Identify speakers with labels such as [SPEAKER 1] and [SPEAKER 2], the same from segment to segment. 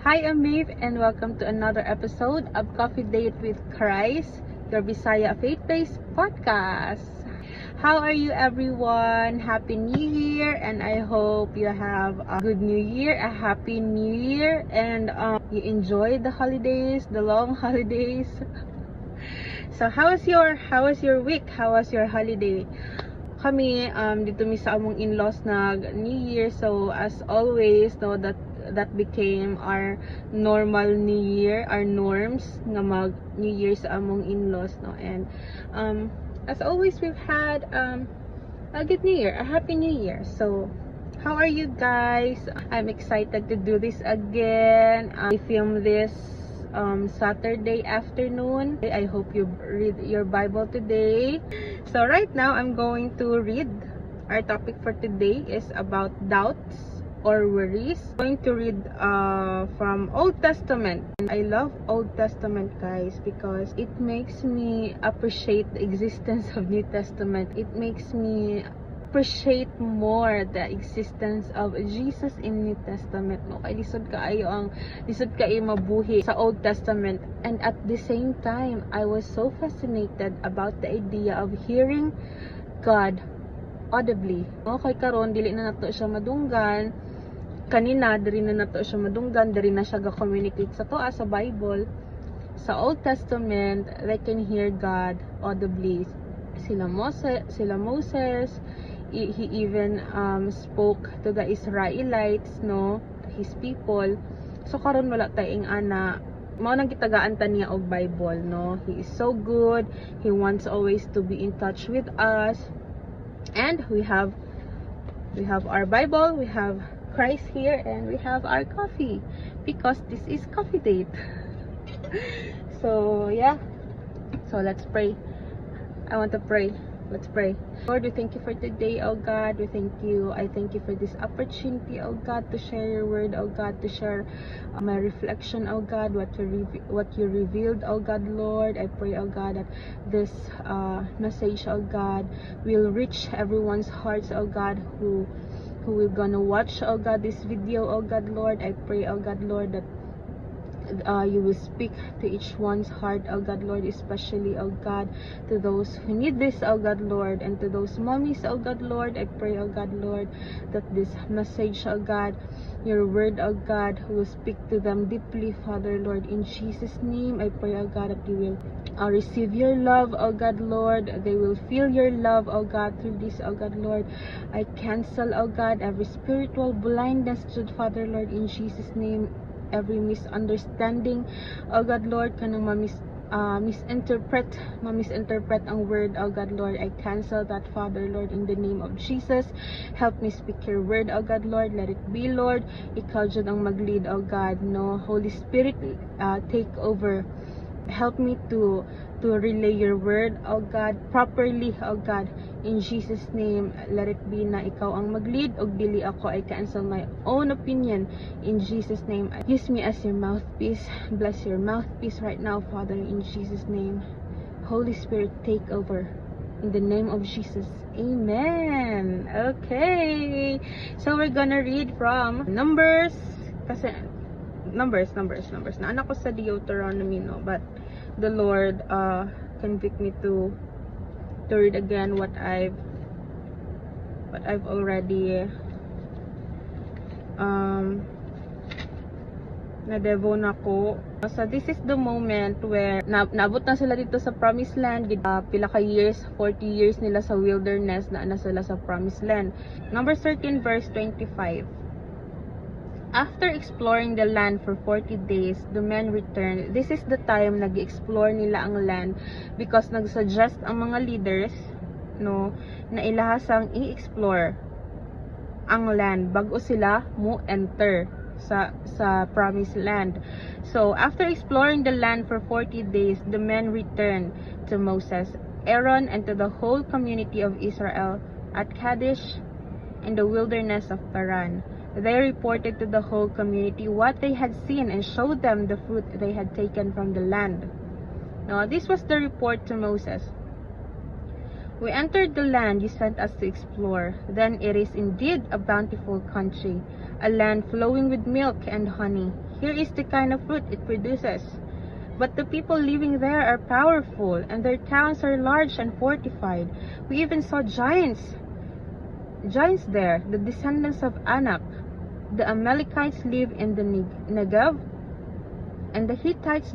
[SPEAKER 1] Hi, I'm Maeve, and welcome to another episode of Coffee Date with Christ, your Bisaya faith-based podcast. How are you, everyone? Happy New Year, and I hope you have a good New Year, a happy New Year, and you enjoyed the holidays, the long holidays. So, how was your week? How was your holiday? Kami dito mi sa among in-laws nag New Year, so as always that became our normal New Year, our norms nga mag New Year sa among in-laws, no. And as always, we've had a good New Year, a happy New Year. So how are you guys? I'm excited to do this again. I filmed this Saturday afternoon. I hope you read your Bible today. So right now, I'm going to read. Our topic for today is about doubts or worries. I'm going to read from Old Testament. And I love Old Testament, guys, because it makes me appreciate the existence of New Testament. It makes me appreciate more the existence of Jesus in New Testament, no? Kay lisod kaayo mabuhi sa Old Testament, and at the same time I was so fascinated about the idea of hearing God audibly, no? Kay karon dili na nato siya madunggan, kanina diri na nato siya madunggan, diri na siya ga-communicate sa toa sa Bible. Sa Old Testament, they can hear God audibly. Sila Moses, he even spoke to the Israelites, no, his people. So karon wala tayong ana, mao nang gitagaan ta niya og Bible, no. He is so good. He wants always to be in touch with us. And we have our Bible, we have Christ here, and we have our coffee, because this is Coffee Date. So yeah, so let's pray. I want to pray. Let's pray. Lord, we thank you for today, oh God. I thank you for this opportunity, oh God, to share your word, oh God, to share my reflection, oh God, what you revealed, oh God, Lord. I pray, oh God, that this message, oh God, will reach everyone's hearts, oh God, who will gonna watch, oh God, this video, oh God, Lord. I pray, oh God, Lord, that you will speak to each one's heart, oh God, Lord, especially, oh God, to those who need this, oh God, Lord, and to those mommies, oh God, Lord. I pray, oh God, Lord, that this message, oh God, your word, oh God, will speak to them deeply, Father, Lord, in Jesus' name. I pray, oh God, that you will receive your love, oh God, Lord. They will feel your love, oh God, through this, oh God, Lord. I cancel, oh God, every spiritual blindness, to Father, Lord, in Jesus' name. Every misunderstanding, oh God, Lord, kanang misinterpret ang word, oh God, Lord. I cancel that, Father, Lord, in the name of Jesus. Help me speak your word, oh God, Lord. Let it be, Lord. Ikaw dyan ang mag-lead, oh God, no. Holy Spirit, take over. Help me to relay your word, oh God, properly, oh God, in Jesus' name. Let it be na ikaw ang mag-lead, og dili ako. I cancel my own opinion in Jesus' name. Use me as your mouthpiece. Bless your mouthpiece right now, Father, in Jesus' name. Holy Spirit, take over in the name of Jesus. Amen. Okay, so we're gonna read from Numbers, kasi Numbers na anak ko sa Deuteronomy, no, but the Lord convict me to read again what I've already na-devo na ko. So this is the moment where naabot na sila dito sa promised land. Pila ka years, 40 years nila sa wilderness, na sila sa promised land. Numbers 13 verse 25. After exploring the land for 40 days, the men returned. This is the time nag-explore nila ang land, because nag-suggest ang mga leaders, no, na ilahasang i-explore ang land bago sila mo enter sa promised land. So after exploring the land for 40 days, the men returned to Moses, Aaron, and to the whole community of Israel at Kadesh in the wilderness of Paran. They reported to the whole community what they had seen and showed them the fruit they had taken from the land. Now, this was the report to Moses. We entered the land you sent us to explore. Then it is indeed a bountiful country, a land flowing with milk and honey. Here is the kind of fruit it produces. But the people living there are powerful, and their towns are large and fortified. We even saw giants there, the descendants of Anak. The Amalekites live in the Negev, and the Hittites,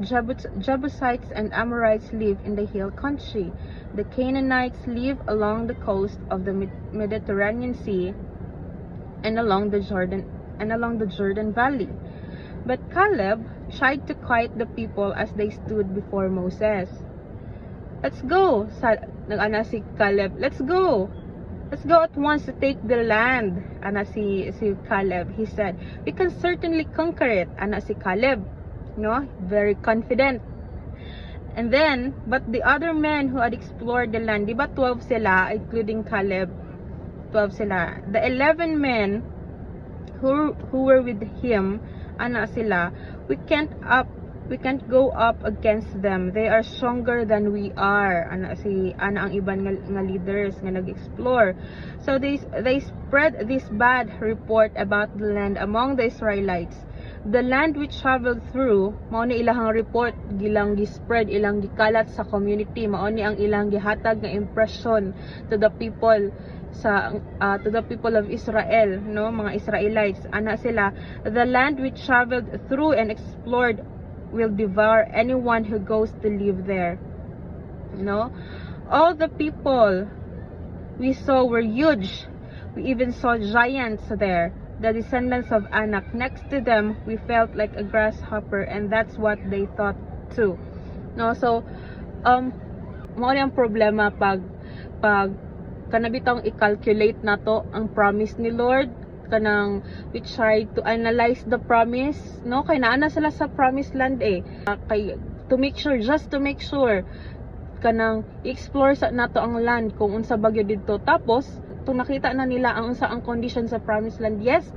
[SPEAKER 1] Jebusites, and Amorites live in the hill country. The Canaanites live along the coast of the Mediterranean Sea and along the Jordan Valley. But Caleb tried to quiet the people as they stood before Moses. Let's go, nag-ana si Caleb. Let's go at once to take the land. Ana si Caleb. He said, we can certainly conquer it. Ana si Caleb. No, very confident. And then, but the other men who had explored the land, di ba 12 sila, including Caleb, 12 sila. The 11 men who were with him, ana sila, we can't go up against them. They are stronger than we are. Ana ang iban nga leaders nga nag-explore. So they spread this bad report about the land among the Israelites. The land we traveled through, mao ni ilang report, gilang gi-spread, ilang gikalat sa community, mao ni ang ilang gihatag nga impression to the people of Israel, no, mga Israelites. Ana sila, the land we traveled through and explored will devour anyone who goes to live there. No, all the people we saw were huge. We even saw giants there, the descendants of Anak. Next to them, we felt like a grasshopper, and that's what they thought too. No, so mao ang problema pag kanabitang i-calculate nato ang promise ni Lord, kanang we try to analyze the promise, no, kay naana sila sa promised land kay just to make sure kanang explore sa nato ang land kung unsa bagyo didto. Tapos kung nakita na nila ang unsa ang condition sa promised land, yes,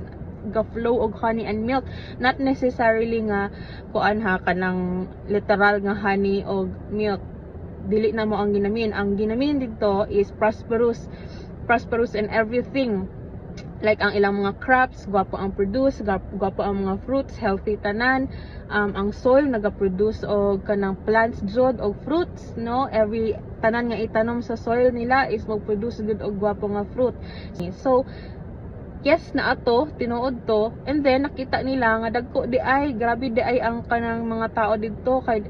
[SPEAKER 1] ga flow og honey and milk, not necessarily nga kuan ha kanang literal nga honey og milk, dili na mo ang ginamin dito is prosperous in everything, like ang ilang mga crops gwapo ang produce, gwapo ang mga fruits, healthy tanan, ang soil nagaproduce og kanang plants jud og fruits, no, every tanan nga itanom sa soil nila is magproduce gud og gwapo nga fruit. So yes, na ato tinuod to, and then nakita nila nga dagko di ay grabe di ay ang kanang mga tao didto, kay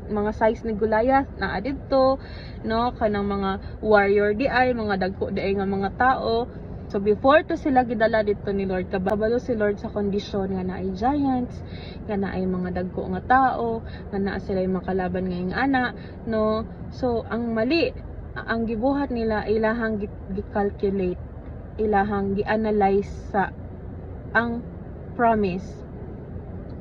[SPEAKER 1] mga size ni Goliath na didto, no, kanang mga warrior di ay mga dagko di ay nga mga tao. So before to sila gidala dito ni Lord, kabalo si Lord sa kondisyon nga naay giants, nga naay mga dagko nga tao, nga naa sila yung makalaban ngayong ana, no. So ang mali, ang gibuhat nila ilahang gi-calculate, ilahang gi-analyze sa ang promise,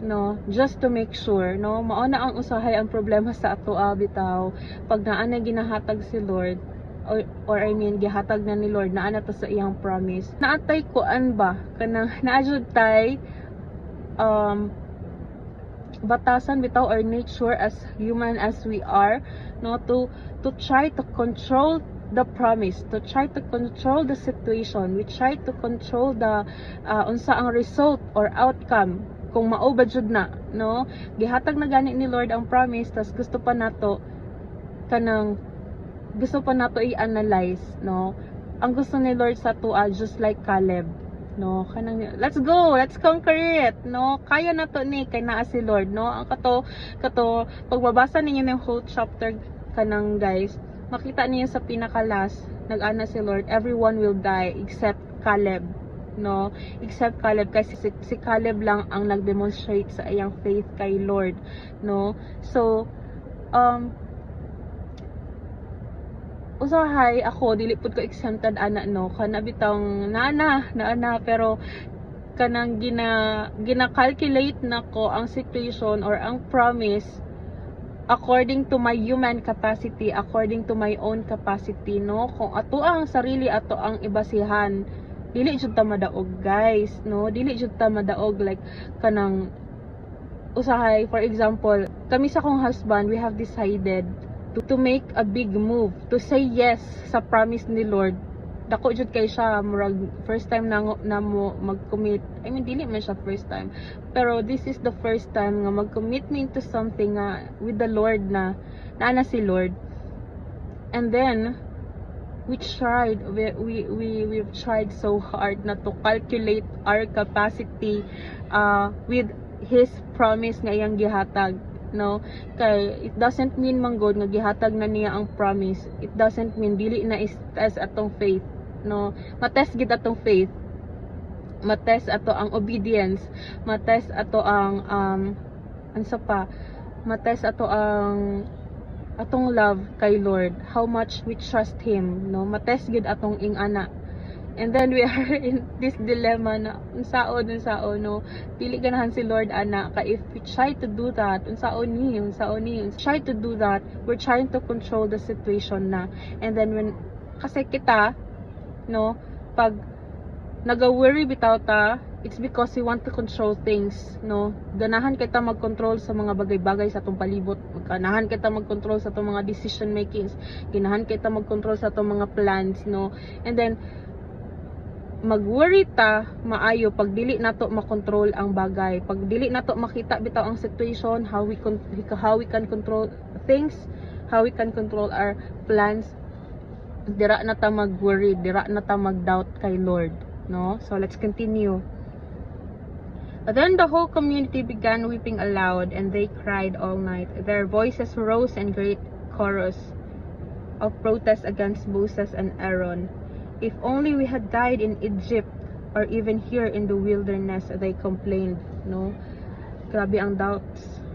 [SPEAKER 1] no, just to make sure, no, mao na ang usahay ang problema sa ato bitaw pag naa na ginahatag si Lord, or I mean gihatag na ni Lord naa na to sa iyang promise, naatay kuan ba kanang naajud tay batasan bitaw or nature as human as we are, no, to try to control the promise, to try to control the situation, we try to control the unsa ang result or outcome kung mao ba jud na, no, gihatag na gani ni Lord ang promise, tas gusto pa nato i-analyze, no, ang gusto ni Lord sa tuwa, just like Caleb, no, kanang let's go, let's conquer it, no, kaya na to ni kay naa si Lord, no. Ang kato pagbabasa ninyo ng whole chapter kanang guys, makita niyo sa pinakalas nag-ana si Lord, everyone will die except Caleb, no, except Caleb, kasi si Caleb lang ang nag-demonstrate sa iyang faith kay Lord, no. So usahay ako dili pud ko exempted ana, no, kana bitang naana pero kanang gina-calculate nako ang situation or ang promise according to my human capacity, according to my own capacity, no. Kung ato ang sarili ato ang ibasihan, dili jud ta madaog guys, no, dili jud ta madaog, like kanang usahay, for example, kami sa kong husband, we have decided to make a big move, to say yes sa promise ni Lord. Dako jud kay siya, murag first time na mo mag-commit. I mean, dili man siya first time, pero this is the first time nga mag-commit me into something with the Lord na si Lord. And then we've tried so hard na to calculate our capacity with His promise nga iyang gihatag, no? Kay it doesn't mean manggod nga gihatag na niya ang promise. It doesn't mean dili na is atong faith, no? Matest gid atong faith, matest ato ang obedience, matest ato ang ansa pa, matest ato ang atong love kay Lord, how much we trust Him, no? Matest gid atong ingana. And then we are in this dilemma na unsaon, no? Pili ganahan si Lord ana, ka if we try to do that, unsaon ni, try to do that, we're trying to control the situation na. And then when kasi kita, no, pag naga-worry bitaw ta, it's because we want to control things, no? Ganahan kita mag-control sa mga bagay-bagay sa atong palibot. Ganahan kita mag-control sa atong mga decision makings. Ganahan kita mag-control sa atong mga plans, no? And then mag-worry ta maayo pag dili nato makontrol ang bagay. Pag dili nato makita bitaw ang situation, how we can control things, how we can control our plans. Dira na ta mag-worry, dira na ta mag-doubt kay Lord, no? So let's continue. Then the whole community began weeping aloud, and they cried all night. Their voices rose in great chorus of protest against Moses and Aaron. If only we had died in Egypt, or even here in the wilderness, they complained, no? Grabe ang doubts.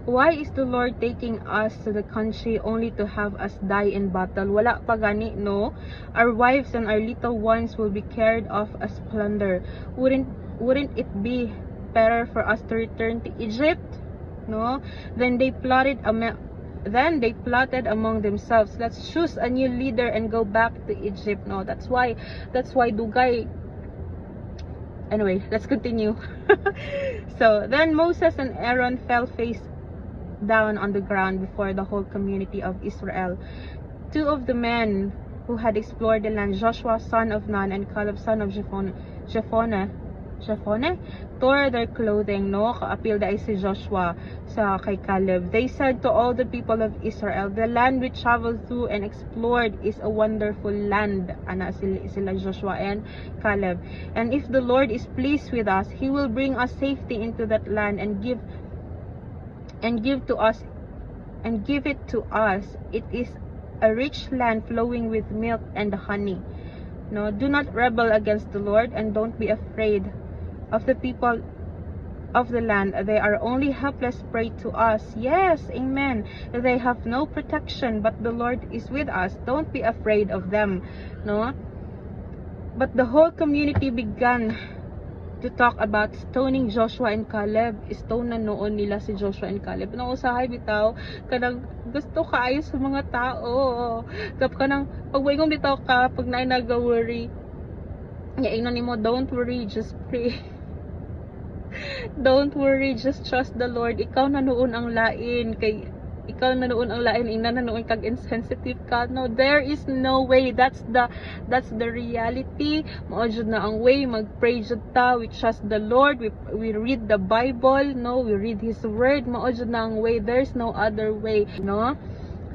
[SPEAKER 1] Why is the Lord taking us to the country only to have us die in battle? Wala pa gani, no? Our wives and our little ones will be carried off as plunder. Wouldn't it be better for us to return to Egypt? No? Then they plotted among themselves, let's choose a new leader and go back to Egypt. No, that's why Dugay. Anyway, let's continue. So then Moses and Aaron fell face down on the ground before the whole community of Israel. Two of the men who had explored the land, Joshua son of Nun and Caleb son of Jephunneh, tore their clothing, no? Kaapil dahil si Joshua sa kay Caleb. They said to all the people of Israel, the land we traveled through and explored is a wonderful land. Ana sila Joshua and Caleb. And if the Lord is pleased with us, He will bring us safety into that land and give it to us. It is a rich land flowing with milk and honey. No, do not rebel against the Lord, and don't be afraid of the people of the land. They are only helpless prey to us. Yes, amen. They have no protection, but the Lord is with us. Don't be afraid of them. No? But the whole community began to talk about stoning Joshua and Caleb. Stone na noon nila si Joshua and Caleb. Nausahay bitaw, kanang gusto kaayo sa mga tao. Kanang pagwaygong bitaw ka, pag nag-worry, yain ni mo, don't worry, just pray. Don't worry, just trust the Lord. Ikaw na noon ang lain, kay ikaw na noon ang lain, ina na noon kag insensitive ka. No, there is no way. That's the reality. Mao jud na ang way. Mag-pray jud ta. We trust the Lord. We read the Bible, no? We read His word. Mao jud na ang way. There's no other way, no?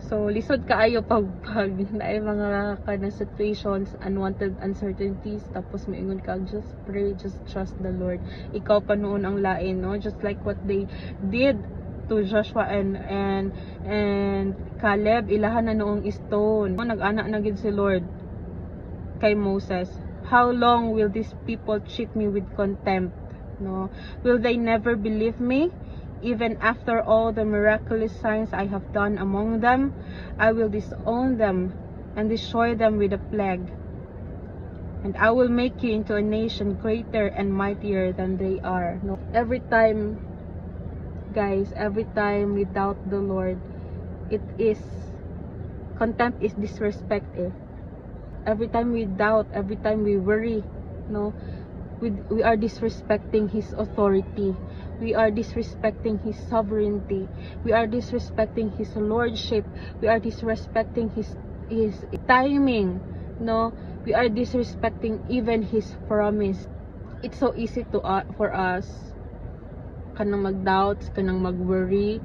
[SPEAKER 1] So lisod kaayo pag naay mga kana situations, unwanted uncertainties, tapos moingon ka, just pray, just trust the Lord. Ikaw pa noon ang lain, no? Just like what they did to Joshua and Caleb, ilahan na noong stone. Nag-ana na gid si Lord kay Moses. How long will these people treat me with contempt? No? Will they never believe me? Even after all the miraculous signs I have done among them, I will disown them and destroy them with a plague. And I will make you into a nation greater and mightier than they are. No? Every time, guys, every time we doubt the Lord, it is contempt, is disrespect. Every time we doubt, every time we worry, no, we are disrespecting His authority. We are disrespecting His sovereignty. We are disrespecting His lordship. We are disrespecting His timing. No, we are disrespecting even His promise. It's so easy for us kanang mag-doubts, kanang mag-worry.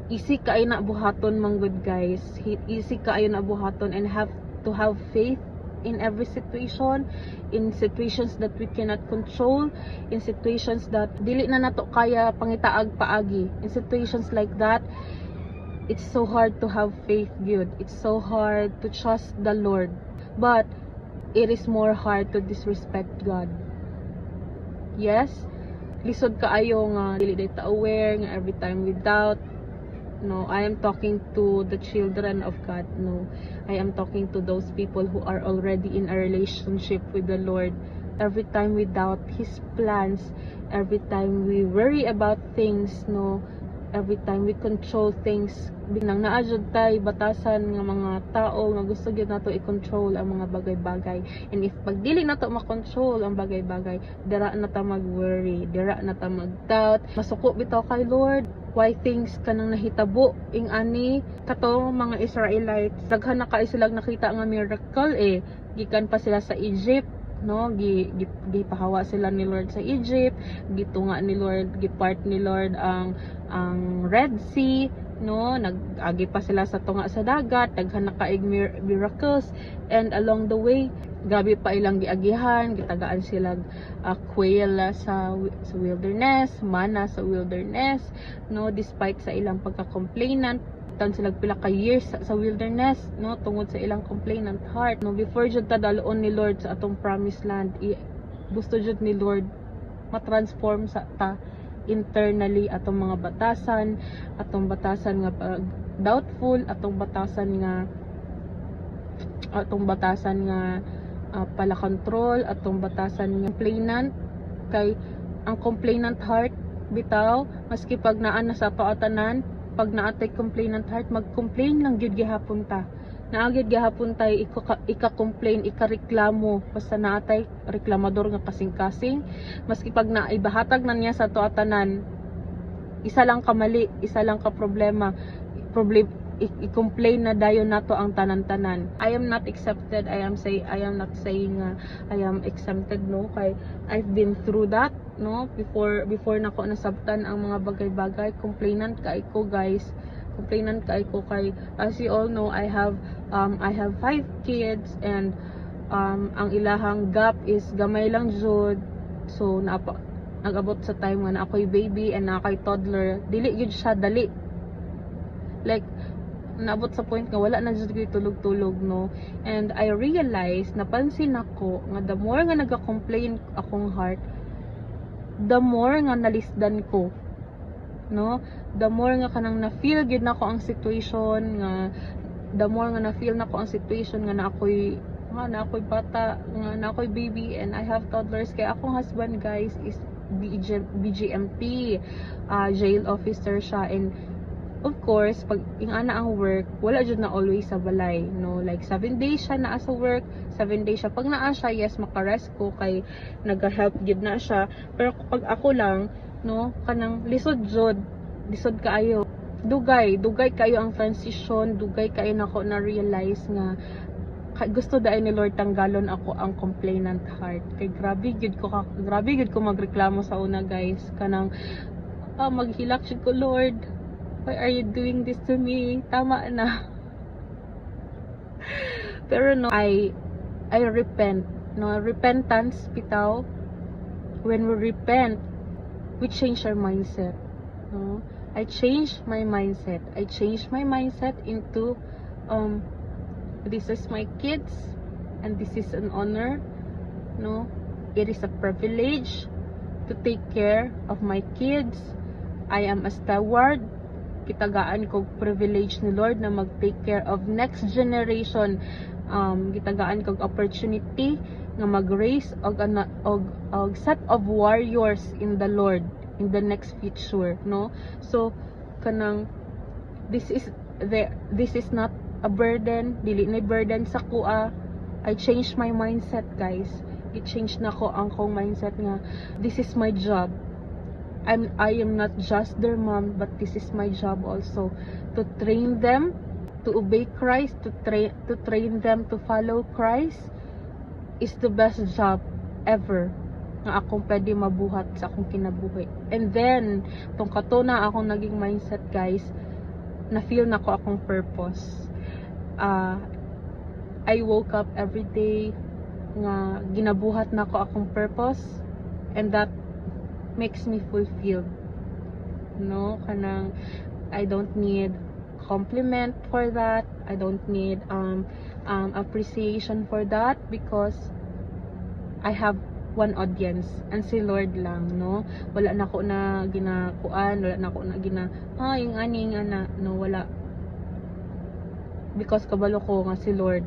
[SPEAKER 1] Easy kaayo na buhaton man good guys. Easy kaayo na buhaton and have to have faith in every situation, in situations that we cannot control, in situations that dili na nato kaya pangitaag paagi. In situations like that, it's so hard to have faith, good. It's so hard to trust the Lord. But it is more hard to disrespect God. Yes, lisod kaayo nga dili data aware nga every time we doubt. No, I am talking to the children of God. No, I am talking to those people who are already in a relationship with the Lord. Every time we doubt His plans, every time we worry about things, no, every time we control things, binang naadjud tay batasan nga mga tao nga gusto gyud nato i-control ang mga bagay-bagay. And if pag dili nato makontrol ang bagay-bagay, dira na ta mag-worry, dira na ta mag-doubt. Masuko bitaw kay Lord, why things kanang nahitabo ing ani kato mga Israelites. Daghan na kay sila nakita nga miracle gikan pa sila sa Egypt, no, gipahawa sila ni Lord sa Egypt, gitunga ni Lord, gipart ni Lord ang Red Sea, no, nag-agi pa sila sa tunga sa dagat, daghan na kaig miracles, and along the way gabi pa ilang giagihan, gitagaan sila quail sa wilderness, manna sa wilderness, no, despite sa ilang pagka-complainant tan sila pila ka years sa wilderness, no, tungod sa ilang complainant heart, no, before jud ta dalon ni Lord sa atong promised land, gusto jud ni Lord ma-transform sa ta internally atong mga batasan, nga doubtful, atong batasan nga pala control, atong batasan nga complainant. Kay ang complainant heart bitaw, maski pag naa na sa atanan, pag naatay complainant heart, mag-complain lang gyud gihapon ta. Naagid gihapon tay ika-complain, ika-reklamo, basta naatay reklamador nga kasing-kasing. Maski pag naibahatag na niya sa atanan, isa lang ka mali, isa lang ka problema, i-complain na dayon nato ang tanan-tanan. I am not accepted. I am not saying I am exempted, no, kay I've been through that, no, before nako nasabtan ang mga bagay-bagay. Complainant kay ko, guys. Complainant kay ko kay, as you all know, I have 5 kids, and ang ilahang gap is gamay lang jud. So nag-abot sa time nga na ako'y baby and na ako'y toddler, dili gyud siya dali. Like naabot sa point nga wala na jud ko'y tulog-tulog, no. And I realized, napansin ako nga the more nga naga-complain akong heart, the more nga nalisdan ko, no. The more nga kanang na-feel gid nako ang situation, nga the more nga na-feel nako ang situation nga na ako'y bata, nga na ako'y baby and I have toddlers. Kay akong husband, guys, is BGMP, jail officer siya, and of course, pag ingana ang work, wala jud na always sa balay, no. Like 7 days siya naa sa work, 7 days siya. Pag naa siya, yes, maka-rest ko kay naga-help jud na siya. Pero pag ako lang, no, kanang lisod kaayo. Dugay kayo ang transition, dugay kayo nako na realize nga gusto dai ni Lord tanggalon ako ang complainant heart. Kay grabe gid ko magreklamo sa una, guys. Kanang maghilak jud ko, Lord, why are you doing this to me? Tama na. Pero no, I repent. No, repentance bitaw. When we repent, we change our mindset. No, I changed my mindset. I changed my mindset into this is my kids and this is an honor. No, it is a privilege to take care of my kids. I am a steward. Gitagaan ko privilege ni Lord na mag-take care of next generation. Gitagaan ko opportunity nga mag-raise og set of warriors in the Lord in the next future, no. So kanang this is not a burden, dili na burden sa kuha. I changed my mindset, guys. i-change na ko ang kong mindset nga this is my job. I am not just their mom, but this is my job also to train them to obey Christ, to train them to follow Christ is the best job ever nga akong pwede mabuhat sa akong kinabuhi. And then, tong katuna akong naging mindset, guys, na feel na ko akong purpose. I woke up every day nga ginabuhat na ko akong purpose, and that makes me fulfilled. No, kanang I don't need compliment for that. I don't need appreciation for that, because I have one audience, and si Lord lang, no? Wala na ko na ginakuan, wala na ko na yung aning ana, no, wala. Because kabalo ko nga si Lord,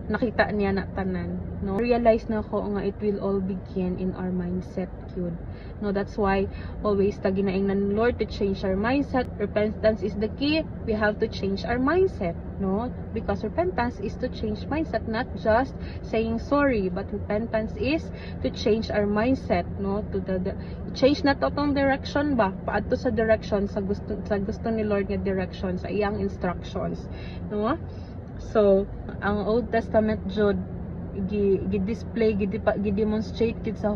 [SPEAKER 1] nakita niya na tanan, no? Realize na ko nga it will all begin in our mindset, yun. No, that's why always ta ginaingnan ng Lord to change our mindset. Repentance is the key. We have to change our mindset, no? Because repentance is to change mindset, not just saying sorry, but repentance is to change our mindset, no? To the change na to tong direction ba, paadto sa direction sa gusto ni Lord nga direction, sa iyang instructions, no? So ang Old Testament jud gi-display, gi-demonstrate kid sa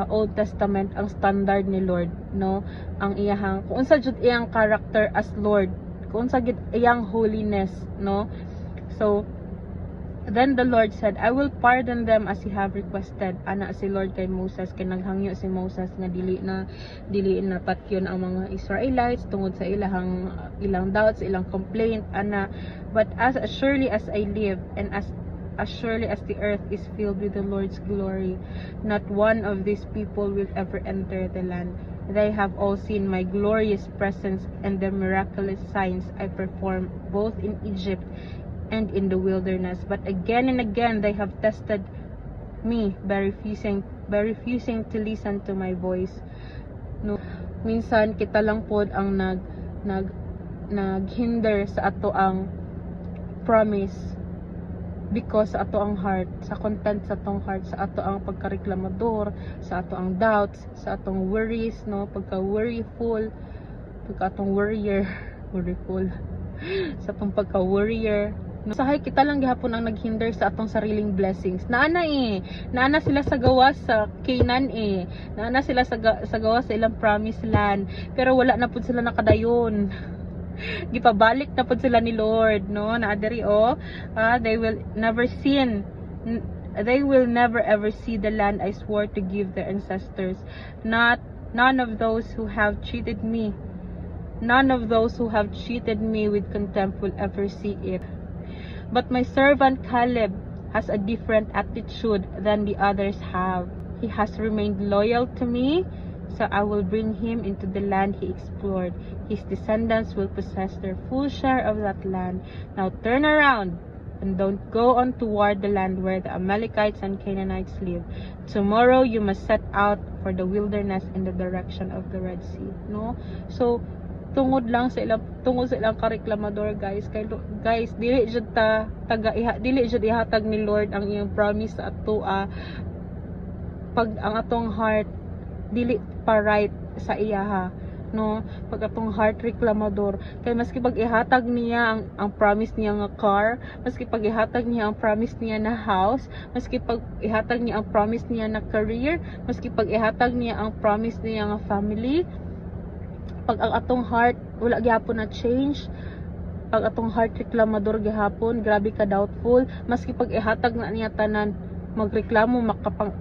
[SPEAKER 1] Old Testament ang standard ni Lord, no? Ang iyang kung unsa jud iyang character as Lord, kung unsa gid iyang holiness, no? So then the Lord said, I will pardon them as you have requested. Ana si Lord kay Moses, kay naghangyo si Moses nga dili na patyon ang mga Israelites tungod sa ilang doubts, ilang complaint, ana. But as surely as I live, and as surely as the earth is filled with the Lord's glory, not one of these people will ever enter the land. They have all seen my glorious presence and the miraculous signs I perform both in Egypt and in the wilderness. But again and again they have tested me by refusing to listen to my voice. No, minsan kita lang pod ang naghinder sa ato ang promise, because sa ato ang heart, sa content sa atong heart, sa ato ang pagkareklamador, sa ato ang doubts, sa atong worries, no, pagka-worryful, atong worryful, sa atong pagka-worrier, no? Sahay kita lang gihapon ang naghinder sa atong sariling blessings. Naana sila sa gawas sa Canaan naana sila sa gawas sa ilang promised land, pero wala na pud sila nakadayon. Gipabalik na pud sila ni Lord, no? Naadiri they will never ever see the land I swore to give their ancestors. None of those who have cheated me with contempt will ever see it. But my servant Caleb has a different attitude than the others have. He has remained loyal to me, so I will bring him into the land he explored. His descendants will possess their full share of that land. Now turn around and don't go on toward the land where the Amalekites and Canaanites live. Tomorrow you must set out for the wilderness in the direction of the Red Sea. No? So tungod sa ilang kareklamador, guys, dili jud ihatag ni Lord ang iyang promise sa ato pag ang atong heart dili pa right sa iya, no? Pag atong heart reklamador, kay maski pag ihatag niya ang promise niya nga car, maski pag ihatag niya ang promise niya na house, maski pag ihatag niya ang promise niya na career, maski pag ihatag niya ang promise niya nga family, pag ang atong heart wala gyapon na change, pag atong heart reklamador gihapon, grabe ka doubtful, maski pag ihatag na niya tanan, magreklamo,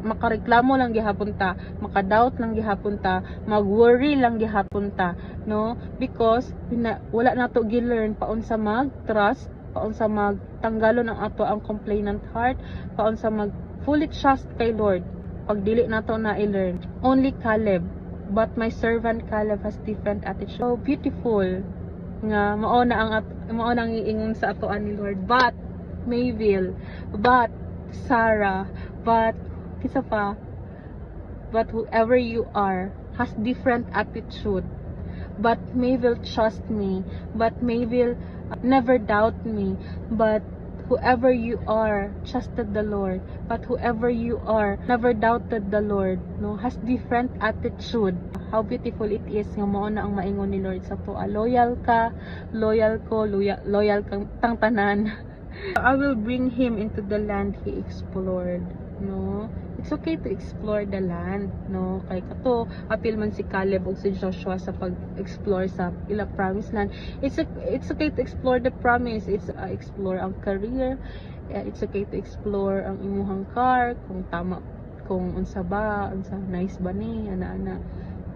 [SPEAKER 1] makareklamo lang gihapon ta, makadoubt lang gihapon ta, magworry lang gihapon ta, no? Because wala na to gi-learn paon sa mag-trust, paon sa magtanggalon ang ato ang complainant heart, paon sa mag fully trust kay Lord. Pag dili na to na i-learn. Only Caleb, but my servant Caleb has different attitude. So beautiful nga mao na ang iingon sa atoan ni Lord. But Mayville, but Sarah, but kisa pa, but whoever you are has different attitude. But Mayville trust me, but Mayville never doubt me, but whoever you are trusted the Lord, but whoever you are never doubted the Lord, no, has different attitude. How beautiful it is nga mao na ang maingon ni Lord sa tuwa. Loyal ka, loyal ko, loyal kang tang tanan. I will bring him into the land he explored, no. It's okay to explore the land, no. Kay kato apil man si Caleb ug si Joshua sa pag-explore sa ila promised land. It's okay to explore the promise. It's explore ang career. It's okay to explore ang imuhang car kung tama, kung unsa nice ba ni ana.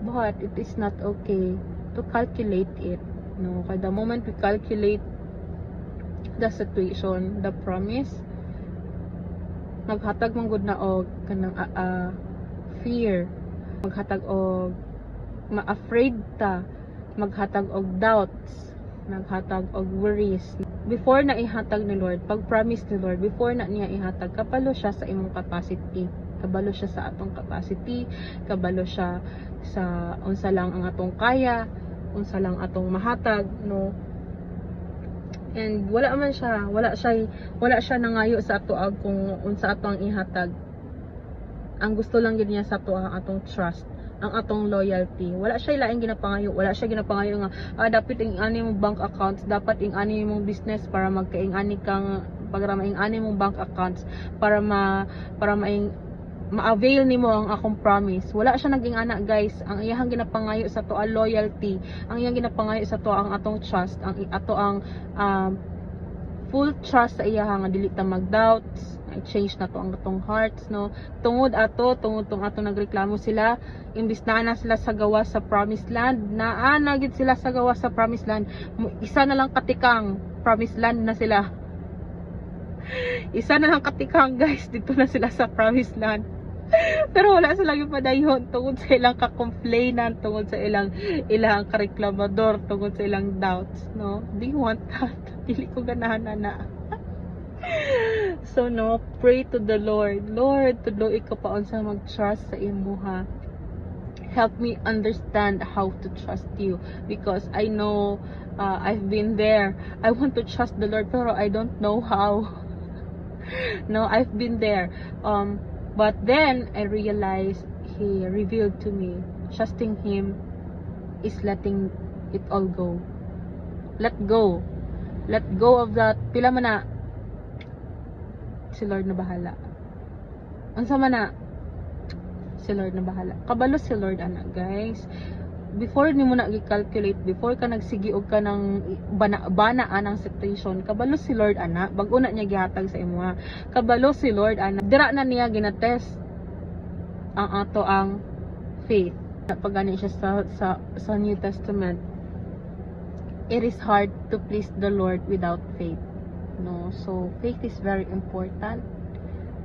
[SPEAKER 1] But it is not okay to calculate it, no. Kay the moment we calculate the situation, the promise, maghatag man gud na og kanang fear, maghatag og ma-afraid ta, maghatag og doubts, maghatag og worries. Before na ihatag ni Lord, pag promise ni Lord, before na niya ihatag, kabalo siya sa imong capacity, kabalo siya sa atong capacity, kabalo siya sa unsa lang ang atong kaya, unsa lang atong mahatag, no. And wala siya nangayo sa ato kung unsa ato ang ihatag. Ang gusto lang gid niya sa ato ang atong trust, ang atong loyalty. Wala siya laing ginapangayo, wala siya ginapangayo nga dapat ing ani mong bank accounts, dapat ing ani mong business para magkaing-ani kang para maing-ani mong bank accounts para ma-avail nimo ang akong promise. Wala siya naging anak, guys. Ang iyang ginapangayo sa to ang loyalty, ang iyang ginapangayo sa to ang atong trust, ang ato ang full trust sa iya nga dili ta mag-doubts. I-change na to ang atong hearts, no. Tungod tong ato nagreklamo sila, imbis na sila sa gawa sa promised land, gid sila sa gawa sa promised land. Isa na lang katikang promised land na sila. Isa na lang katikang, guys, dito na sila sa promised land. Pero wala sila yung padayon tungod sa ilang ka-complainan, tungod sa ilang kareklamador, tungod sa ilang doubts, no. Do you want that? Dili ko ganahan na. So no, pray to the Lord. Lord, tudlo ikaw paon sa mag-trust sa imuha. Help me understand how to trust you, because I know I've been there. I want to trust the Lord pero I don't know how. No, I've been there. But then I realized He revealed to me, trusting Him is letting it all go. Let go of that. Pila man na, si Lord na bahala. Unsa man na, si Lord na bahala. Kabalo si Lord ana, guys. Before ni mo na i-calculate, before ka nagsigi og ka ng bana anang situation, kabalo si Lord ana, bag-o na niya gihatag sa imo. Kabalo si Lord ana, dira na niya ginatest ang ato ang faith. Pag gani siya sa New Testament, it is hard to please the Lord without faith, no. So faith is very important,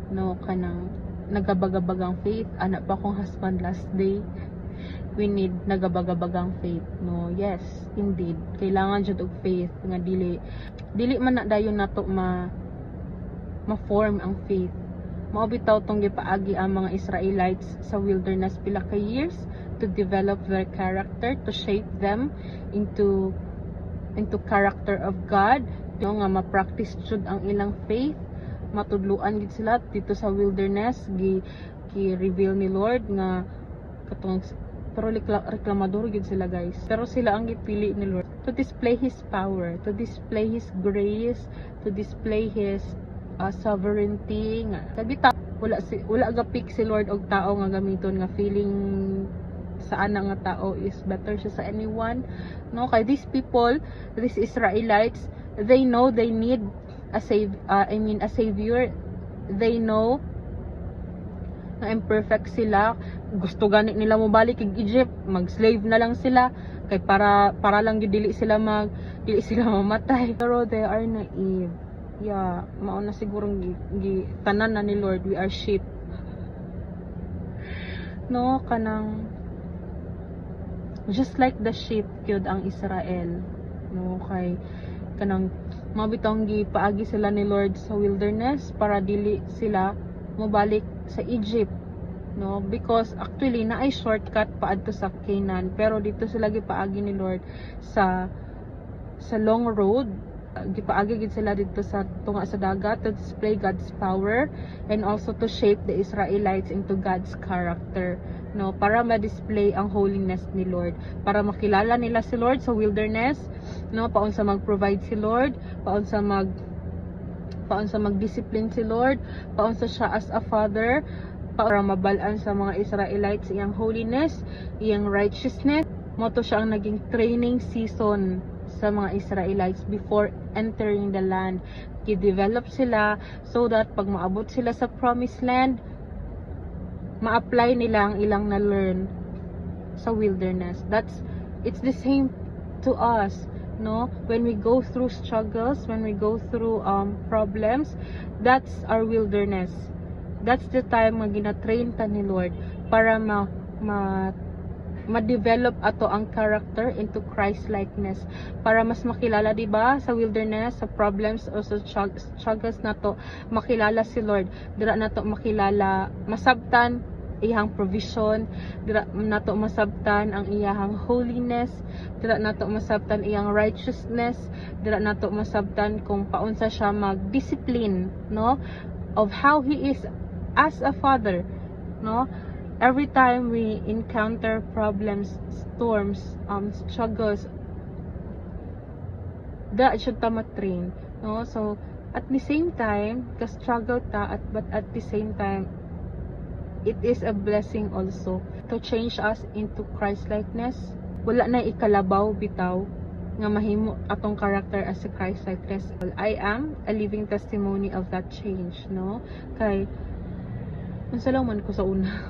[SPEAKER 1] no. Kanang nagabagabagang faith, anak pa kong husband last day, we need nagabagabagang faith, no. Yes, indeed, kailangan jud og faith nga dili man na dayon nato ma-form ang faith. Mao bitaw tong gipaagi ang mga Israelites sa wilderness pila ka years to develop their character, to shape them into character of God, no, nga ma-practice jud ang ilang faith. Matudluan gid sila dito sa wilderness, gi-reveal ni Lord nga katong, pero reklamador gid sila, guys. Pero sila ang gipili ni Lord to display His power, to display His grace, to display His sovereignty. Nga wala gapik si Lord og tao nga gamiton nga feeling sa ana nga tao is better siya sa anyone, no. Kay these people, these Israelites, they know they need a savior. They know na imperfect sila, gusto gani nila mo balik kay Egypt, mag-slave na lang sila kay para lang dili sila mamatay. Pero they are naive. Yeah, mao na sigurong tanan na ni Lord, we are sheep, no. Kanang just like the sheep gyud ang Israel, no. Kay kanang mabitong gipaagi sila ni Lord sa wilderness para dili sila mobalik sa Egypt, no, because actually na ay shortcut paadto sa Canaan, pero dito sila gipaagi ni Lord sa long road, gipaagi gid sila dito sa tunga sa dagat to display God's power and also to shape the Israelites into God's character, no, para ma-display ang holiness ni Lord, para makilala nila si Lord sa wilderness, no, paon sa mag-provide si Lord, paon sa mag-discipline si Lord, paon sa siya as a father, para mabalaan sa mga Israelites iyang holiness, iyang righteousness. Moto siya ang naging training season sa mga Israelites before entering the land. I-develop sila so that pag maabot sila sa promised land, ma-apply nila ang ilang na-learn sa wilderness. It's the same to us, no? When we go through struggles, when we go through problems, that's our wilderness. That's the time nga gina-train ta ni Lord para ma-develop ato ang character into Christ likeness, para mas makilala, di ba, sa wilderness, sa problems o sa struggles nato, makilala si Lord. Dira nato makilala, masabtan iyang provision, dira nato masabtan ang iyang holiness, dira nato masabtan iyang righteousness, dira nato masabtan kung paunsa siya mag-discipline, no, of how He is as a father, no. Every time we encounter problems, storms, struggles, that should ta matrain, no. So at the same time ka struggle ta, but at the same time it is a blessing also to change us into Christ likeness. Wala na ikalabaw bitaw nga mahimo atong character as a Christ likeness. I am a living testimony of that change, no. Kay unsa lang man ko sa una,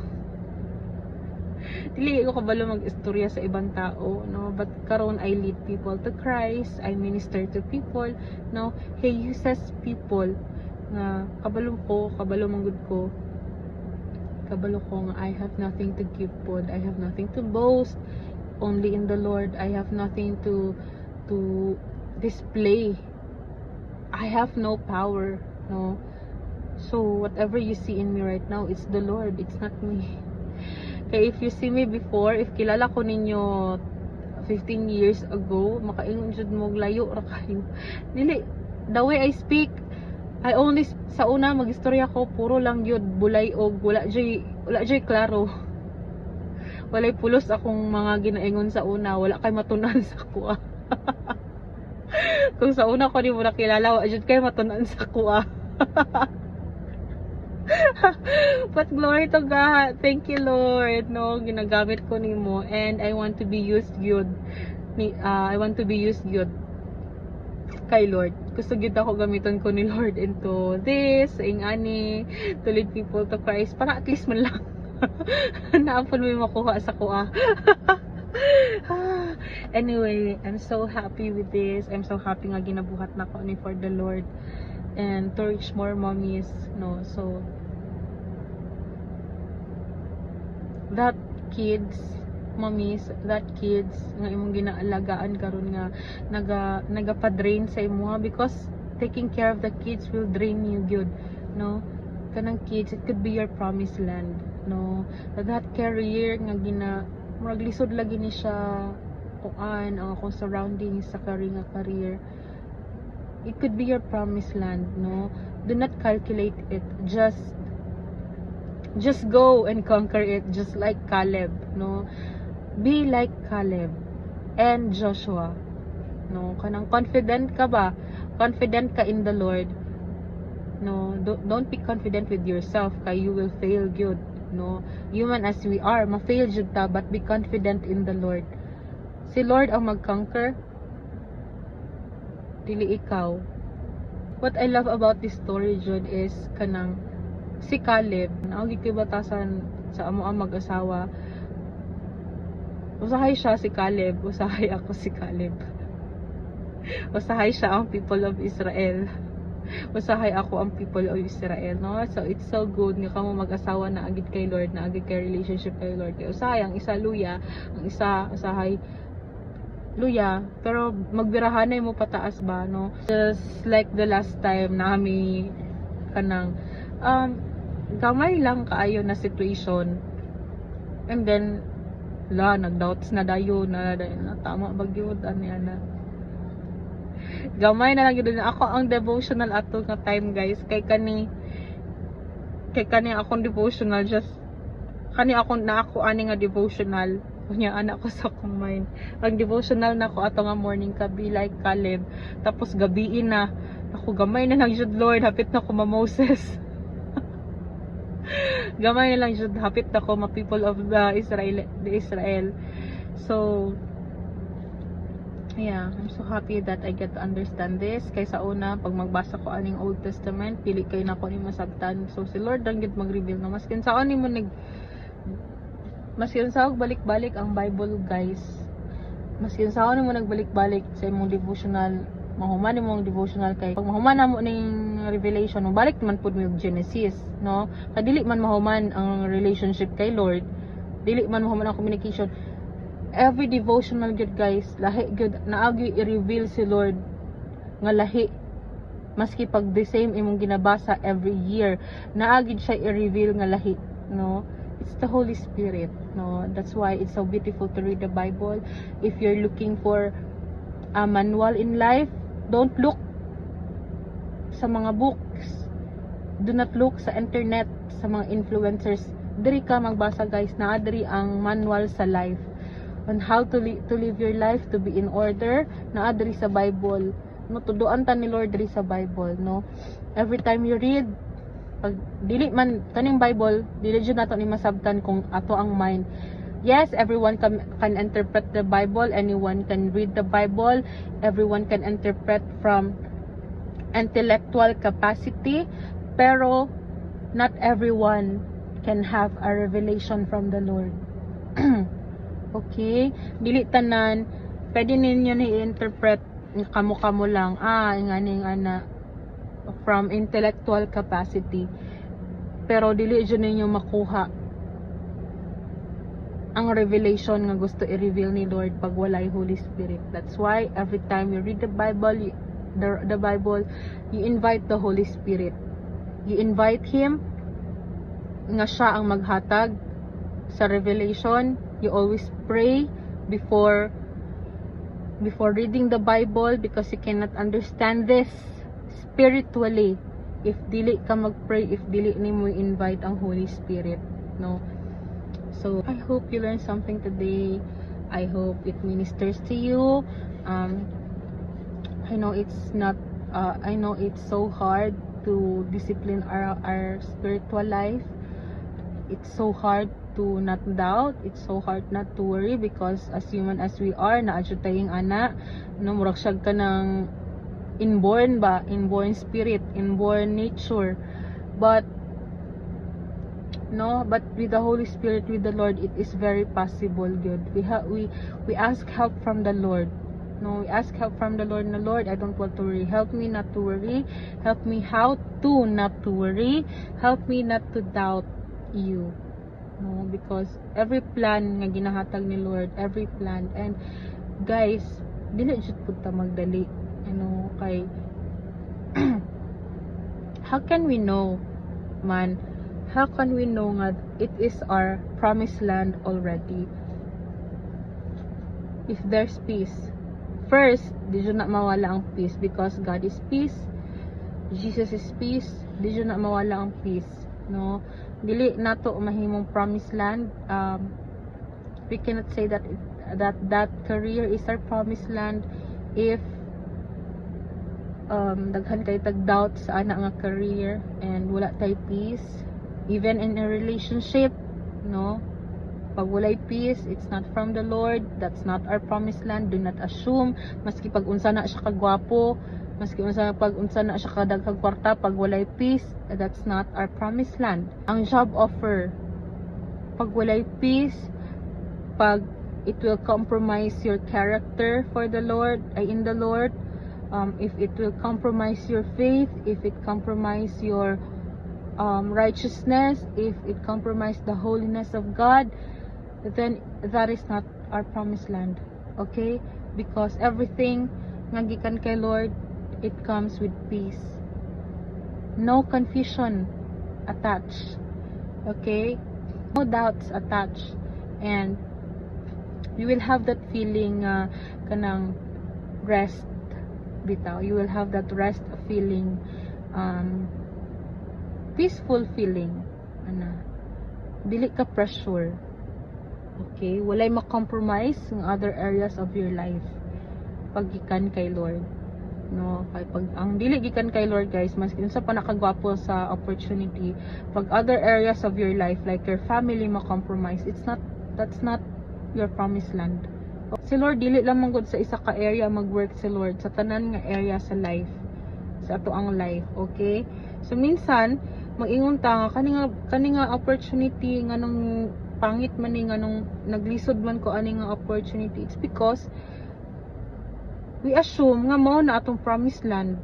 [SPEAKER 1] dili ko kabalo mag-istorya sa ibang tao, no, but karon I lead people to Christ, I minister to people, no. He uses people nga kabalo manggod ko nga I have nothing to give pod, I have nothing to boast, only in the Lord. I have nothing to display, I have no power, no. So whatever you see in me right now, it's the Lord, it's not me. Kaya if you see me before, if kilala ko ninyo 15 years ago, makaingon jud mo layo ra kayo. Dili, the way I speak, I only sa una magistorya ko puro lang yun bulay og wala joy klaro. Walay pulos akong mga ginaingon sa una, wala kay matunan sa kuha. Kung sa una ko di mo nakilala, wala jud kay matunan sa kuha. But glory to God, thank you Lord, no, ginagamit ko nimo and I want to be used good. I want to be used good kay Lord. Gusto gyud ako gamiton ko ni Lord into this, ani, to lead people to Christ, para at least man lang naapon mo makuha sa kuha. Anyway, I'm so happy with this. I'm so happy nga ginabuhat na ko ni for the Lord and to reach more mommies, no. So that kids nga imong ginaalagaan karon nga nagapa-drain sa imo, because taking care of the kids will drain you good, no. Kanang kids, it could be your promised land, no. That career nga murag lisod lagi ni siya kuan ang akong surroundings sa career, it could be your promised land, no. Do not calculate it, just go and conquer it, just like Caleb, no. Be like Caleb and Joshua, no. Kanang confident ka ba? Confident ka in the Lord, no. Don't be confident with yourself kay you will fail good, no. Human as we are, ma-fail jud ta, but be confident in the Lord. Si Lord ang mag-conquer, dili ikaw. What I love about this story jud is kanang si Caleb, naagi kay batasan sa amo ang mag-asawa. Usahay siya si Caleb, usahay ako si Caleb. Usahay siya ang people of Israel, usahay ako ang people of Israel, no. So it's so good nga kamo mag-asawa na agid kay Lord, na agid kay relationship kay Lord. Kay usahay ang isa luya, ang isa usahay luya, pero magbirahanay mo pataas ba, no. Just like the last time nami kanang gamay lang kaayo na situation, and then nag-doubts na dayo na tama ba gyud ani ana. Gamay na lang yun ako ang devotional ato nga time guys. Kay kani akong devotional just kani akong na ako ani nga devotional kunya anak ko sa akong mind. Ang devotional na ko ato nga morning kabi like Caleb, tapos gabiin na ako gamay na lang jud Lord, hapit na ko ma Moses. Gamay na lang jud hapit na ko ma people of the Israel. So yeah, I'm so happy that I get to understand this. Kaysa una, pag magbasa ko aning Old Testament, pili kayo na ko ni masabtan. So si Lord lang gid mag-reveal na maskin sa ani mo maskin sa balik-balik ang Bible guys. Maskin sa ani mo nagbalik-balik sa imong devotional, mahuman imong devotional kay pag mahuman namo ning revelation, balik man pud mo Genesis, no? Kadili man mahuman ang relationship kay Lord, dili man mahuman ang communication. Every devotional good guys, lahi good naagi i-reveal si Lord nga lahi, maski pag the same imong ginabasa every year, naagi siya i-reveal nga lahi, no? It's the Holy Spirit, no? That's why it's so beautiful to read the Bible. If you're looking for a manual in life, don't look sa mga books, do not look sa internet, sa mga influencers. Diri ka magbasa guys, naa diri ang manual sa life on how to live your life to be in order, naa diri sa Bible, no? Tuduan ta ni Lord diri sa Bible, no? Every time you read, pag dili man kaning Bible, dili jud nato ni masabtan kung ato ang mind. Yes, everyone can interpret the Bible, anyone can read the Bible, everyone can interpret from intellectual capacity, pero not everyone can have a revelation from the Lord. Okay? Dili tanan pwede ninyo ni-interpret kamo-kamo lang, nganing ana from intellectual capacity, pero dili jud ninyo makuha ang revelation nga gusto i-reveal ni Lord pag walay Holy Spirit. That's why every time you read the Bible, the Bible, you invite the Holy Spirit. You invite Him nga siya ang maghatag sa revelation. You always pray before reading the Bible, because you cannot understand this spiritually if dili ka magpray, if dili nimo invite ang Holy Spirit, no? So I hope you learned something today. I hope it ministers to you. I know it's not I know it's so hard to discipline our spiritual life. It's so hard to not doubt, it's so hard not to worry, because as human as we are, naadyo tayong ana, no, murag syag ka ng inborn spirit, inborn nature, but with the Holy Spirit, with the Lord, it is very possible. Good, we ask help from the Lord, no, we ask help from the Lord. No, Lord, I don't want to worry, help me not to worry, help me how to not to worry, help me not to doubt you, no, because every plan nga ginahatag ni Lord, every plan, and guys, dili jud pud ta magdali, kay how can we know nga it is our promised land already if there's peace? First, di jud na mawala ang peace, because God is peace, Jesus is peace, di jud na mawala ang peace, no? Dili nato mahimong promised land. We cannot say that that career is our promised land if daghan kay tag doubt sa ana nga career and wala tay peace. Even in a relationship, no, pag walay peace, it's not from the Lord, that's not our promised land. Do not assume, maski pag unsa na siya kagwapo, maski pag unsa na siya kadaghang kwarta, pag walay peace, that's not our promised land. Ang job offer, pag walay peace, pag it will compromise your character for the Lord, in the Lord, if it will compromise your faith, if it compromise your righteousness, if it compromise the holiness of God, then that is not our promised land. Okay? Because everything nga gikan kay Lord, it comes with peace, no confusion attached, okay, no doubts attached, and you will have that feeling kanang rest, bitaw. You will have that rest feeling, peaceful feeling. Dili ka pressure. Okay, walay ma-compromise ng other areas of your life pag gikan kay Lord. No, kay pag ang dili gikan kay Lord, guys, mas kinsa pa nakagwapo sa opportunity, pag other areas of your life like your family ma-compromise, that's not your promised land. Si Lord dili lang man gud sa isa ka area mag-work si Lord sa tanan nga area sa life, sa ato ang life. Okay, so minsan mag-ingon ta nga kani nga opportunity nga nung pangit man ni nga nung naglisod man ko ani nga opportunity, it's because we assume nga mao na atong promised land.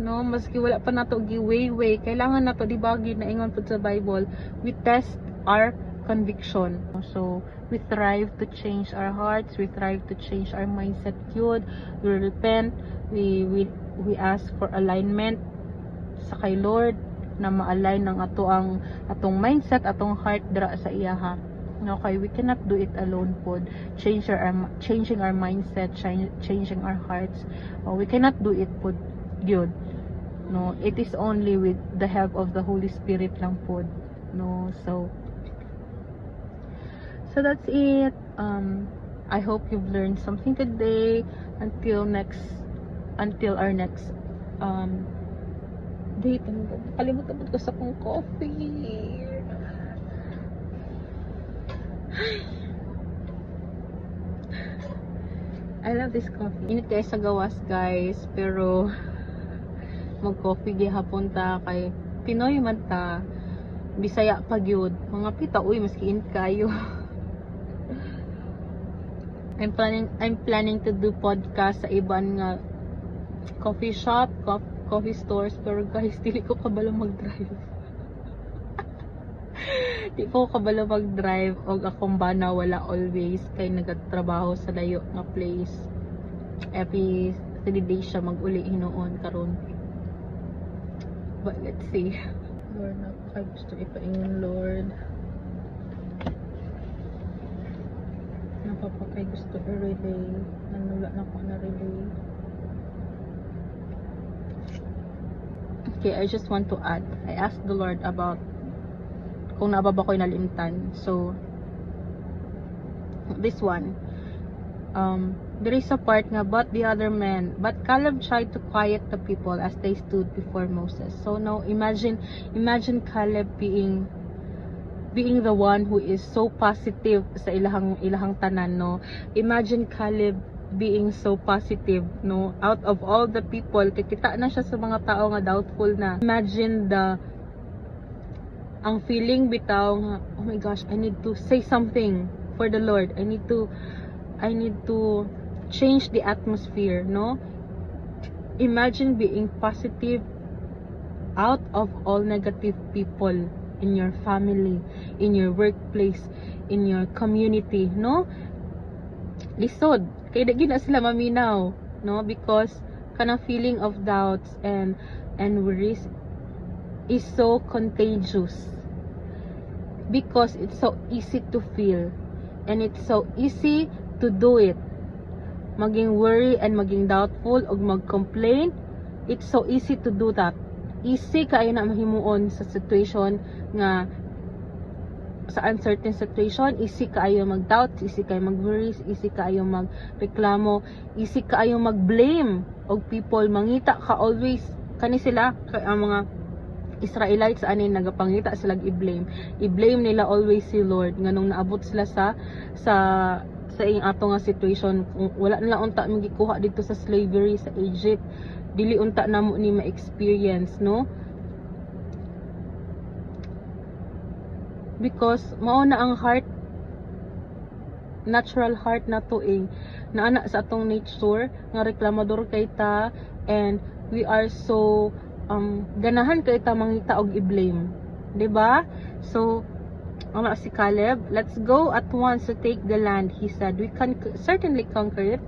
[SPEAKER 1] No, maski wala pa nato giway kailangan nato dibagi na ingon pud sa Bible, we test our conviction. So we strive to change our hearts, we strive to change our mindset yun. We repent, we ask for alignment sa kay Lord, na ma-align ng atong mindset, atong heart dira sa iyaha. Okay, we cannot do it alone pod. Changing our mindset, changing our hearts. We cannot do it pod gyud. No, it is only with the help of the Holy Spirit lang pod. No, so that's it. I hope you've learned something today. Until our next date. Kalimutan ko sa kong coffee. I love this coffee. Init kayo sa gawas, guys, pero mag-coffee gihapon ta kay Pinoy man ta. Bisaya pa gyud. Mga pita uy maski init kayo. I'm planning to do podcast sa iban nga coffee shop, coffee stores, pero guys, dili ko kabalo mag-drive. Di ko kabalo mag-drive og akong bana wala always kay nagatrabaho sa layo nga place. Every 3 days siya mag-uli hinuon karon. But let's see. Lord, napakay gusto ipaingon, Lord. Napapakay gusto i-relay. Nanula na ko na relay. Okay, I just want to add. I asked the Lord about kung nababa ko yung nalimtan. So, this one. There is a part nga, but Caleb tried to quiet the people as they stood before Moses. So now, imagine Caleb being the one who is so positive sa ilahang tanan, no? Imagine Caleb being so positive, no? Out of all the people, kikita na siya sa mga tao nga doubtful na. Imagine ang feeling bitaw nga, oh my gosh, I need to say something for the Lord. I need to change the atmosphere, no? Imagine being positive out of all negative people in your family, in your workplace, in your community, no? Lisod kay dagi na sila maminaw, no? Because kanang feeling of doubts and worries is so contagious, because it's so easy to feel and it's so easy to do it. Maging worry and maging doubtful og mag-complain, it's so easy to do that. Easy kayo na mahimuon sa situation nga, sa uncertain situation, easy kayo mag-doubt, easy kayo mag-worry, easy kayo mag-reklamo, easy kayo mag-blame og people. Mangita ka always, kani sila ang mga Israelites ani nagapangita sila i-blame nila always si Lord nganong naabot sila sa ing ato nga situation. Wala nila unta magikuha dito sa slavery sa Egypt, dili unta namo ni ma-experience, no? Because mao na ang heart, natural heart na to naana sa atong nature nga reklamador kay ta, and we are so ganahan kay ta mangita og i-blame, di ba? So wala si Caleb, let's go at once to take the land, he said. We can certainly conquer it.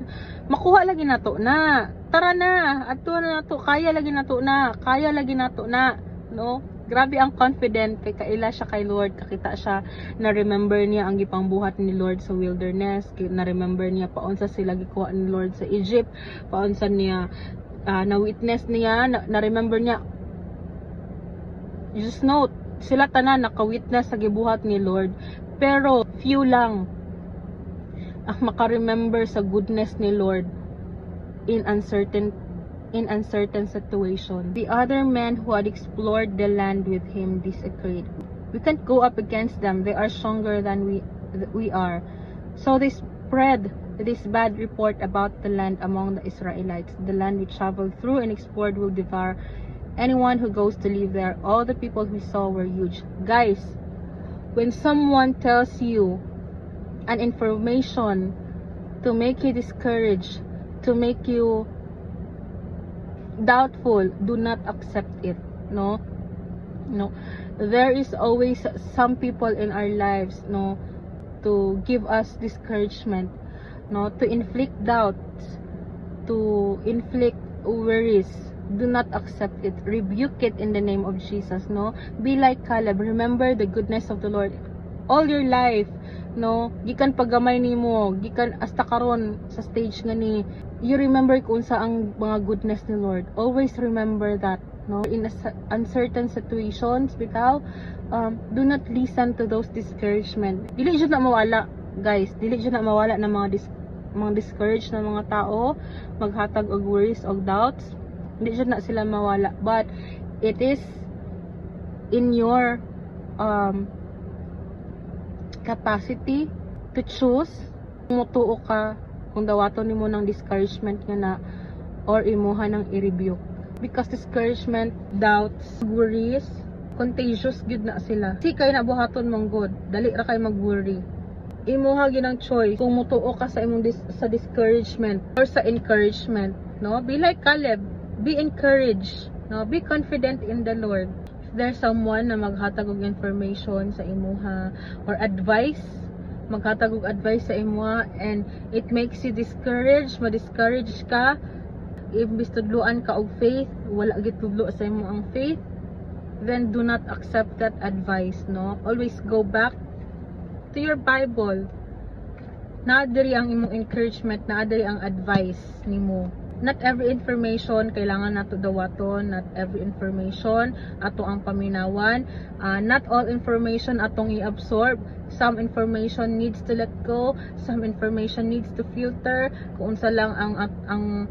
[SPEAKER 1] Makuha lagi nato na. Tara na, ato na nato, kaya lagi nato na, no? Grabe ang confident kay kaila siya kay Lord, kakita siya na remember niya ang gipangbuhat ni Lord sa wilderness, na remember niya paunsa sila gikuha ni Lord sa Egypt, paunsa niya na witness niya, na remember niya. Just note, sila tanan naka-witness sa gibuhat ni Lord, pero few lang ang maka-remember sa goodness ni Lord in uncertain situation. The other men who had explored the land with him disagreed. We can't go up against them. They are stronger than we are. So they spread this bad report about the land among the Israelites. The land we traveled through and explored will devour anyone who goes to live there. All the people we saw were huge. Guys, when someone tells you an information to make you discouraged, to make you doubtful, do not accept it. No, there is always some people in our lives, to give us discouragement, to inflict doubts, to inflict worries. Do not accept it. Rebuke it in the name of Jesus. Be like Caleb. Remember the goodness of the Lord all your life. Gikan pagamay nimo, gikan hasta karon sa stage nga ni, you remember kung sa ang mga goodness ni Lord. Always remember that. In uncertain situations, bitaw, do not listen to those discouragement. Dili jud na mawala, guys. Dili jud na mawala ng mga discouraged na mga tao, maghatag og worries og doubts. Dili jud na sila mawala, but it is in your capacity to choose kung mutuo ka, kung dawaton nimo ng discouragement nga na, or imuha ng i-rebuke. Because discouragement, doubts, worries, contagious gid na sila. Si kay nabuhaton mong good, dali ra kay mag-worry. Imuha gyud ang choice kung mutuo ka sa imong sa discouragement or sa encouragement. Be like Caleb, be encouraged. Be confident in the Lord. There's someone na maghatag og information sa imuha or advice, maghatag og advice sa imuha, and it makes you discouraged, ma-discourage ka, imbis tudloan ka og faith, wala gid tudlo sa imo ang faith, then do not accept that advice. Always go back to your Bible. Naa diri ang imong encouragement, naa diri ang advice nimo. Not every information kailangan nato dawaton, not every information ato ang paminawan, not all information atong i-absorb. Some information needs to let go, some information needs to filter, kung unsa lang ang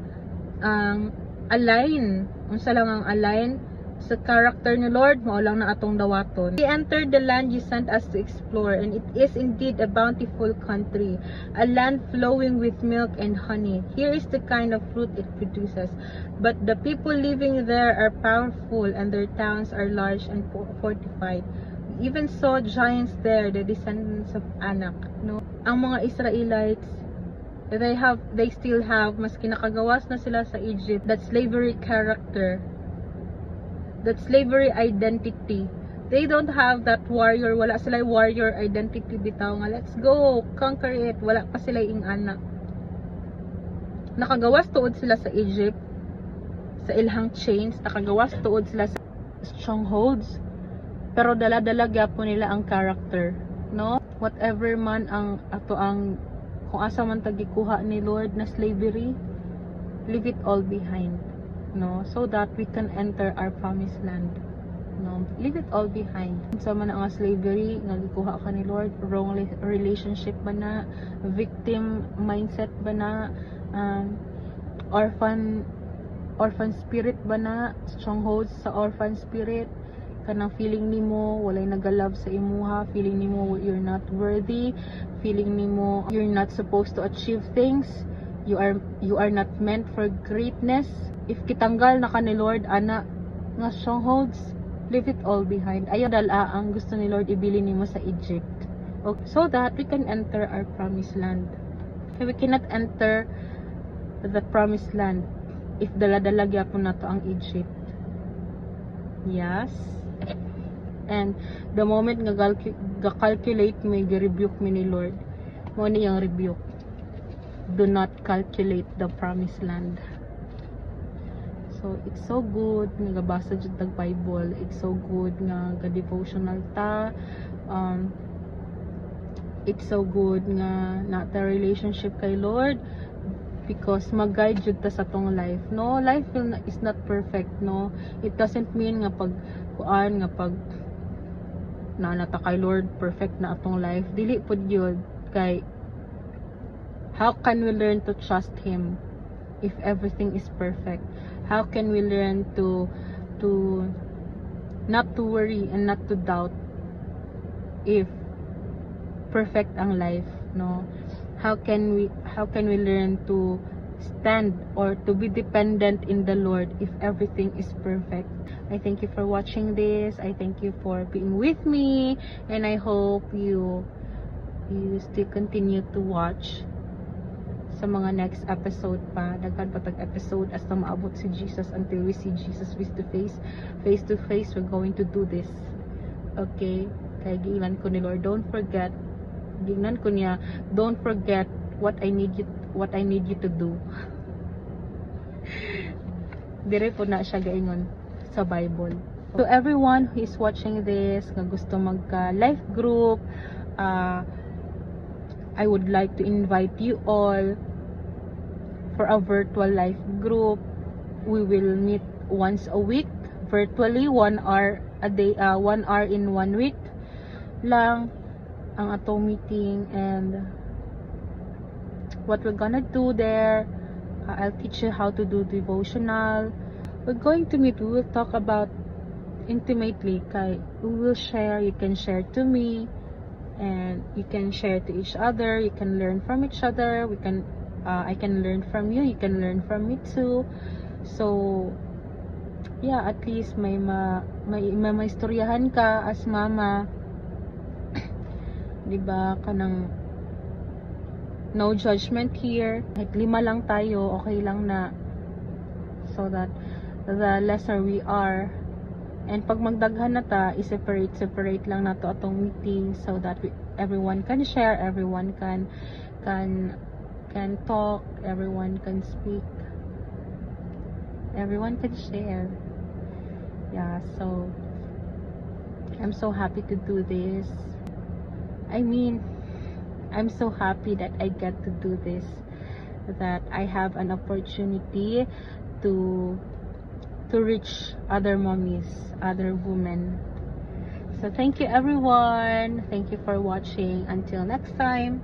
[SPEAKER 1] align, unsa lang ang align sa character ni Lord, mao lang na atong dawaton. We entered the land you sent us to explore, and it is indeed a bountiful country, a land flowing with milk and honey. Here is the kind of fruit it produces. But the people living there are powerful, and their towns are large and fortified. We even saw giants there, the descendants of Anak. Ang mga Israelites, they still have, mas kinakagawas na sila sa Egypt, that slavery character, that slavery identity. They don't have that warrior, wala sila warrior identity bitaw nga, let's go, conquer it. Wala pa sila ing anak. Nakagawas tuod sila sa Egypt, sa ilhang chains, nakagawas tuod sila sa strongholds, pero dala-dala gyapon nila ang character. Whatever man ang ato ang, kung asa man tagikuha ni Lord na slavery, leave it all behind. So that we can enter our promised land. Leave it all behind. Sa man ang slavery nga gikuha ka ni Lord, wrong relationship ba na, victim mindset ba na, orphan spirit ba na, strongholds sa orphan spirit, kanang feeling nimo walay nagalove sa imuha, feeling nimo you're not worthy, feeling nimo you're not supposed to achieve things, you are not meant for greatness. If kitanggal na ka ni Lord ana nga strongholds, leave it all behind. Ayaw dala ang gusto ni Lord ibili nimo sa Egypt, so that we can enter our promised land. We cannot enter the promised land if dala-dala gyapon nato ang Egypt. Yes. And the moment nga calculate me, rebuke me ni Lord, mo ni yung rebuke. Do not calculate the promised land. So it's so good nga gabasa jud tag Bible. It's so good nga ga-devotional ta. It's so good nga na ta relationship kay Lord, because mag-guide jud ta sa tong life, no? Life is not perfect, no? It doesn't mean nga pag nata kay Lord perfect na atong life. Dili pud yun. Kay how can we learn to trust Him if everything is perfect? How can we learn to not to worry and not to doubt if perfect ang life, no? How can we learn to stand or to be dependent in the Lord if everything is perfect? I thank you for watching this. I thank you for being with me, and I hope you still continue to watch sa mga next episode pa. Daghan pa tag episode hasta maabot si Jesus, until we see Jesus face to face. We're going to do this. Okay? Kaya giingnan ko ni Lord, don't forget what I need you to do. Dire po na siya gaingon sa Bible. To everyone who is watching this, nga gusto magka life group, I would like to invite you all for a virtual life group. We will meet once a week virtually, 1 hour a day, 1 hour in 1 week lang ang atong meeting. And what we're gonna do there, I'll teach you how to do devotional. We're going to meet, we will talk about intimately, kay we will share, you can share to me and you can share to each other, you can learn from each other, I can learn from you, you can learn from me too. So yeah, at least may istoryahan ka as mama. Diba, kanang no judgment here. Kahit 5 lang tayo, okay lang na. So that the lesser we are. And pag magdaghan na ta, separate lang na to atong meeting, so that everyone can share, everyone can talk, everyone can speak, everyone can share. Yeah, so I'm so happy to do this. I mean, I'm so happy that I get to do this, that I have an opportunity to reach other mommies, other women. So thank you everyone. Thank you for watching. Until next time,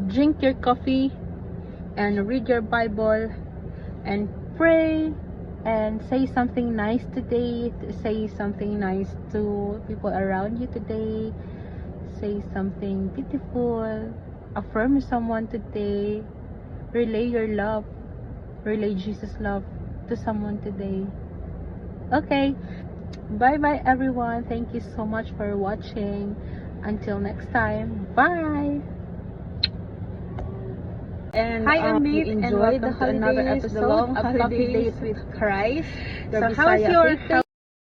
[SPEAKER 1] drink your coffee and read your Bible and pray and say something nice today. Say something nice to people around you today. Say something beautiful. Affirm someone today. Relay your love. Relay Jesus' love to someone today. Okay. Bye bye everyone. Thank you so much for watching. Until next time. Bye. And
[SPEAKER 2] Hi,
[SPEAKER 1] you
[SPEAKER 2] Amit, and
[SPEAKER 1] enjoyed
[SPEAKER 2] welcome
[SPEAKER 1] to another
[SPEAKER 2] holidays,
[SPEAKER 1] episode
[SPEAKER 2] the long
[SPEAKER 1] of Coffee
[SPEAKER 2] holidays.
[SPEAKER 1] Date with Christ.
[SPEAKER 2] So
[SPEAKER 1] Your
[SPEAKER 2] how's
[SPEAKER 1] Bisaya
[SPEAKER 2] your
[SPEAKER 1] faith